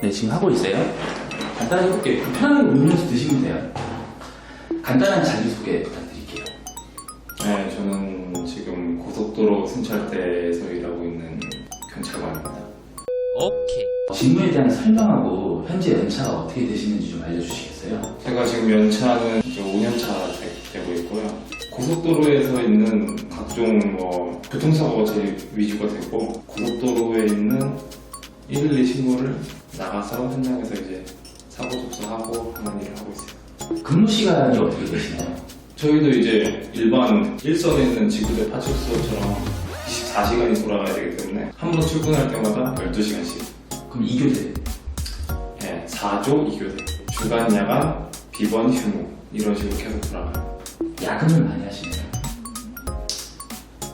네, 지금 하고 있어요. 간단하게 해볼게요. 편하게 울면서 드시면 돼요. 간단한 자기소개 부탁드릴게요. 네, 저는 지금 고속도로 순찰대에서 일하고 있는 경찰관입니다. 오케이. 직무에 대한 설명하고 현재 연차가 어떻게 되시는지 좀 알려주시겠어요? 제가 지금 연차는 이제 5년차 되고 있고요. 고속도로에서 있는 각종 교통사고가 제일 위주가 되고, 고속도로에 있는 112 신고를 나가서 현장에서 이제 사고 접수하고 하는 일을 하고 있어요. 근무 시간이 어떻게 되시나요? 저희도 이제 일반 일선에 있는 지구대 파출소처럼 24시간이 돌아가야 되기 때문에 한 번 출근할 때마다 12시간씩. 그럼 2교대. 네, 4조 2교대. 주간, 야간, 비번, 휴무. 이런 식으로 계속 돌아가요. 야근을 많이 하시네요.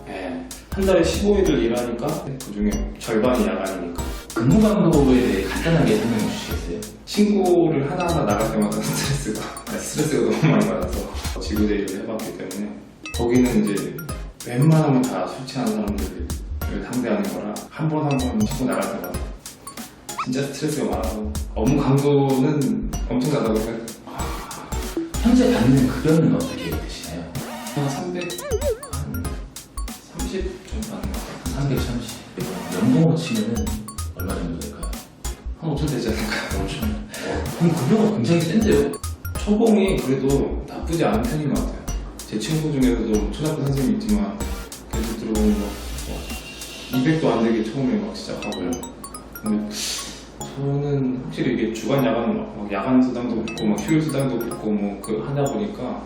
네, 한 달에 15일을 일하니까 그 중에 절반이 야간이니까. 근무 강도에 대해 간단하게 설명해 주시겠어요? 신고를 하나하나 나갈 때마다 스트레스가 너무 많이 받아서 지구대 일을 해봤기 때문에 거기는 이제 웬만하면 다 술 취한 사람들을 상대하는 거라 한 번 한 번 신고 나갈 때마다 진짜 스트레스가 많아서 업무 강도는 엄청나다고 생각해요. 현재 받는 급여는 어떻게 되시나요? 한 30 정도 받는 것 같아요. 330. 연봉으로 치면은 얼마 정도 될까요? 한 5천 되지 않을까요? 5천. 그럼 급여가 굉장히 센데요? 초봉이 그래도 나쁘지 않은 편인 것 같아요. 제 친구 중에서도 초등학교 선생님 있지만 계속 들어보면 200도 안 되게 처음에 막 시작하고요. 근데 저는 확실히 이게 주간 야간 수당도 붙고 휴일 수당도 붙고 그 하다 보니까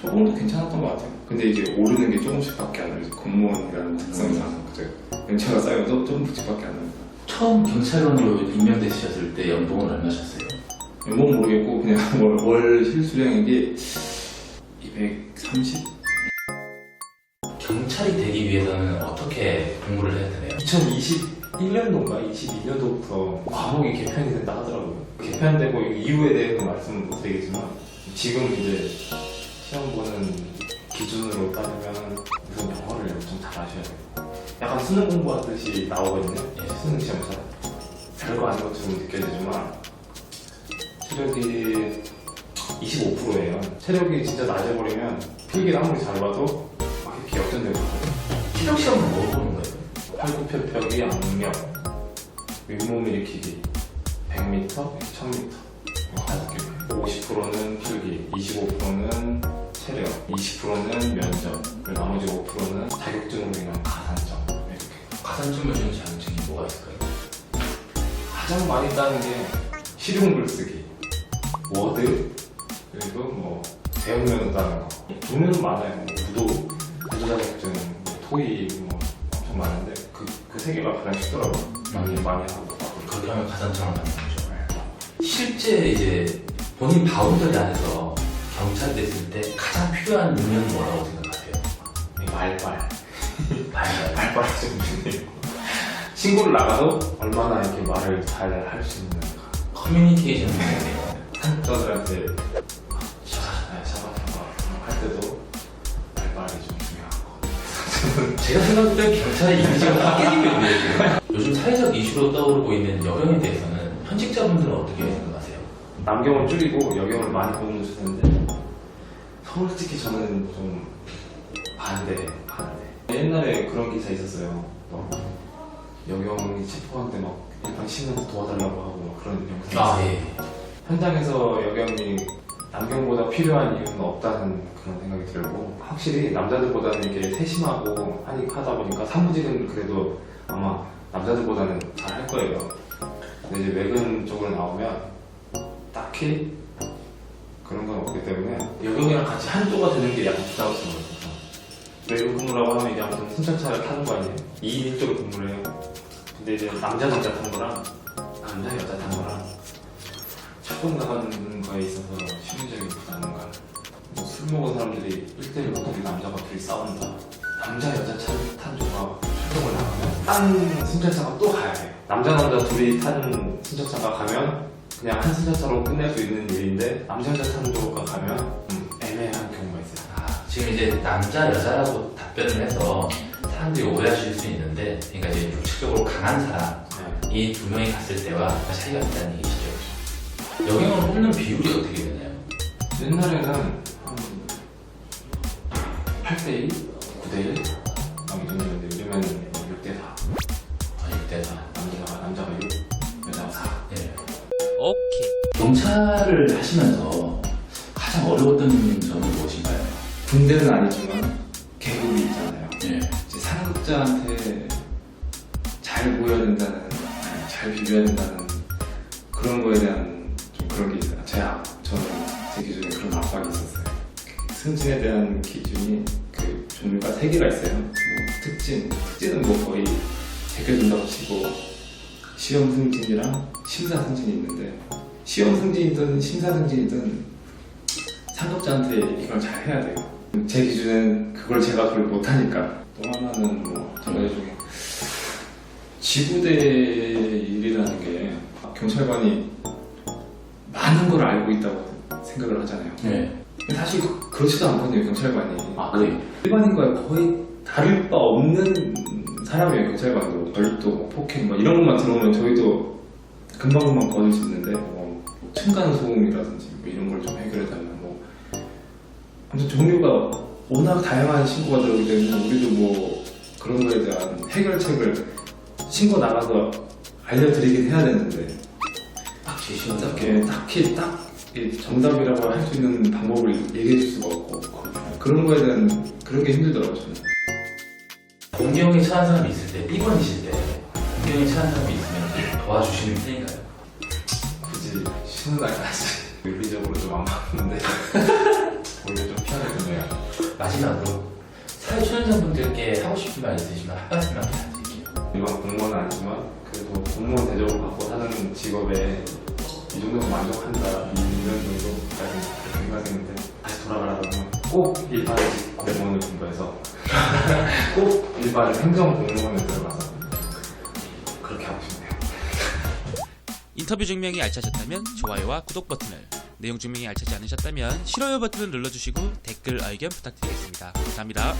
초봉도 괜찮았던 것 같아요. 근데 이제 오르는 게 조금씩밖에 안 나요. 공무원이라는 특성상 연차가 쌓여도 조금씩밖에 안 납니다. 처음 경찰관으로 임명되셨을 때 연봉은 얼마셨어요? 연봉 모르겠고 그냥 월 실수령인 게 230? 경찰이 되기 위해서는 어떻게 공부를 해야 되나요? 2021년도인가 22년도부터 과목이 개편이 된다 하더라고요. 개편되고 이유에 대해서 말씀은 못 드리겠지만 지금 이제 시험 보는 기준으로 따지면 우선 영어를 좀 잘하셔야 돼요. 약간 수능 공부하듯이 나오거든요. 수능 시험처럼. 별거 아닌 것처럼 느껴지지만 체력이 25%예요. 체력이 진짜 낮아버리면 필기를 아무리 잘 봐도 막 이렇게 역전되고 있거든요. 실력 시험은 뭐 보는 거예요? 팔굽혀펴기, 악력, 윗몸 일으키기, 100m, 1000m 50%는 필기, 25%는 체력, 20%는 면접, 그리고 나머지 5%는 자격증으로 인한 가산점. 이렇게 가산점을 주는 자격증이 뭐가 있을까요? 가장 많이 따는 게 실용 글쓰기, 워드, 그리고 대형면허 따는 거. 종류는 많아요. 구도 자격증, 토익 엄청 많은데 그 세 개가 가장 쉽더라고요. 많이 하고. 그렇게 하면 가산점을 받는 거죠. 실제 이제 본인 바운더리 안에서 경찰 됐을 때 가장 필요한 능력이 뭐라고 생각하세요? 말빨. 말빨. 좀 중요해요. 신고를 나가도 얼마나 이렇게 말을 잘 할 수 있는가. 커뮤니케이션 능력이에요. 한자들한테 샤바샤바 할 때도 말빨이 좀 중요하고. 제가 생각할 때 경찰의 이미지가 확 깨지거든요, 지금. 요즘 사회적 이슈로 떠오르고 있는 여경에 대해서는 현직자분들은 어떻게 생각하세요? 남경을 줄이고 여경을 많이 보는 추세인데 솔직히 저는 좀 반대예요. 옛날에 그런 기사 있었어요. 여경이 체포한 때 막 일반 시민한테 도와달라고 하고 막 그런 영상. 예. 현장에서 여경이 남경보다 필요한 이유는 없다는 그런 생각이 들고, 확실히 남자들보다는 이게 세심하고 하다 보니까 사무직은 그래도 아마 남자들보다는 잘 할 거예요. 근데 이제 외근 쪽으로 나오면 딱히 그런 건 없기 때문에 여경이랑 같이 한조가 되는 게 약간 부담스러운 거죠. 외근 근무라고 하면 이제 아무튼 순찰차를 타는 거 아니에요? 2인 1조로 근무를 해요. 근데 이제 남자 탄 거랑 남자 여자 탄 거랑 처음 나가는 거에 있어서 심리적인 부담감. 술 먹은 사람들이 1대1 우리 남자가 둘이 싸운다. 남자 여자 탄조가 출동을 나가면 딴 순찰차가 또 가야 해요. 남자 둘이 탄 순찰차가 가면 그냥 한 순찰차로 끝낼 수 있는 일인데 남자 여자 탄조가 가면 애매한 경우가 있어요. 지금 이제 남자 여자라고 답변을 해서 사람들이 오해하실 수 있는데, 그러니까 이제 육체적으로 강한 사람, 네. 이 두 명이 갔을 때와 차이가 있다는 얘기시죠. 여경을 뽑는 비율이 어떻게 되나요? 옛날에는 한 8대1, 9대1 막 이랬는데 요즘에는 6대4. 아, 6대4. 남자가 6, 여자가 4. 네. 오케이. 경찰을 하시면서 가장 어려웠던 점은 무엇인가요? 군대는 아니지만 계급이 있잖아요. 네. 이제 상급자한테 잘 보여야 된다는, 아니, 잘 비벼야 된다는 그런 거에 대한 좀 그런 게 있어요. 저는 제 기준에 그런 압박이 있었어요. 승진에 대한 기준이 그 종류가 3개가 있어요. 뭐 특진은 뭐 거의 제껴준다고 치고 시험 승진이랑 심사 승진이 있는데 시험 승진이든 심사 승진이든 상급자한테 이걸 잘 해야 돼요. 제 기준엔 그걸 제가 그걸 못하니까. 또 하나는 뭐 제가 요즘에 지구대 일이라는 게 경찰관이 많은 걸 알고 있다고 생각을 하잖아요. 네. 근데 사실 그렇지도 않거든요, 경찰관이. 아, 그래요? 일반인과 거의 다를 바 없는 사람이에요, 경찰관도. 절도, 뭐 폭행, 뭐 이런 것만 들어오면 저희도 금방금방 거둘 수 있는데, 뭐, 층간소음이라든지 뭐 이런 걸 좀 해결해달라는 뭐. 아무튼 종류가 워낙 다양한 신고가 들어오기 때문에 우리도 뭐 그런 거에 대한 해결책을 신고 나가서 알려드리긴 해야 되는데, 딱 제시한 딱히 정답이라고 할 수 있는 방법을 얘기해 줄 수가 없고, 그런 거에 대한 그런 게 힘들더라고요, 저는. 공경에 처한 사람이 있을 때, B번이실 때 공경에 처한 사람이 있으면 도와주시는 편인가요? 굳이 쉬는 날까지 윤리적으로 좀 안 맞는데 오히려 좀 피하거든요. 마지막으로 사회초년생분들께 하고 싶은 말 있으시면 한 말씀만 부탁드릴게요. 일반 공무원은 아니지만 그래도 공무원 대접을 받고 사는 직업에 이 정도면 만족한다, 2년 정도까지 생각했는데 다시 돌아가라고 하면 꼭 일반 공무원을 공부해서 꼭 일반 행정공무원에 들어가서 그렇게 하고 싶네요. 인터뷰 증명이 알차셨다면 좋아요와 구독 버튼을, 내용 증명이 알차지 않으셨다면 싫어요 버튼을 눌러주시고 댓글 의견 부탁드리겠습니다. 감사합니다.